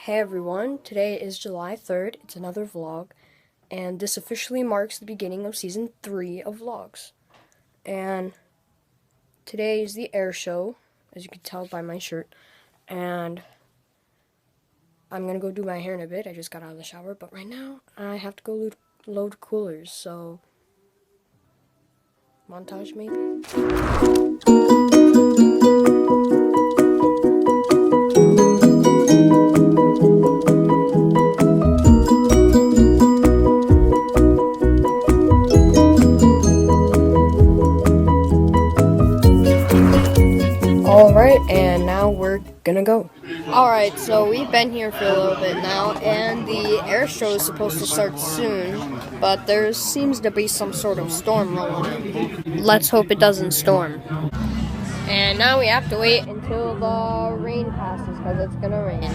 Hey everyone, today is July 3rd, it's another vlog, and this officially marks the beginning of season 3 of vlogs. And today is the Airshow, as you can tell by my shirt, and I'm gonna go do my hair in a bit. I just got out of the shower, but right now I have to go load coolers, so montage maybe? Alright, and now we're gonna go. Alright, so we've been here for a little bit now, and the air show is supposed to start soon, but there seems to be some sort of storm rolling in. Let's hope it doesn't storm. And now we have to wait until the rain passes, because it's gonna rain.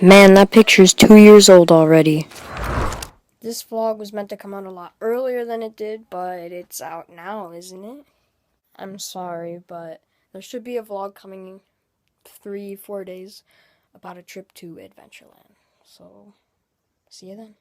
Man, that picture's 2 years old already. This vlog was meant to come out a lot earlier than it did, but it's out now, isn't it? I'm sorry, but there should be a vlog coming 3-4 days about a trip to Adventureland. So, see you then.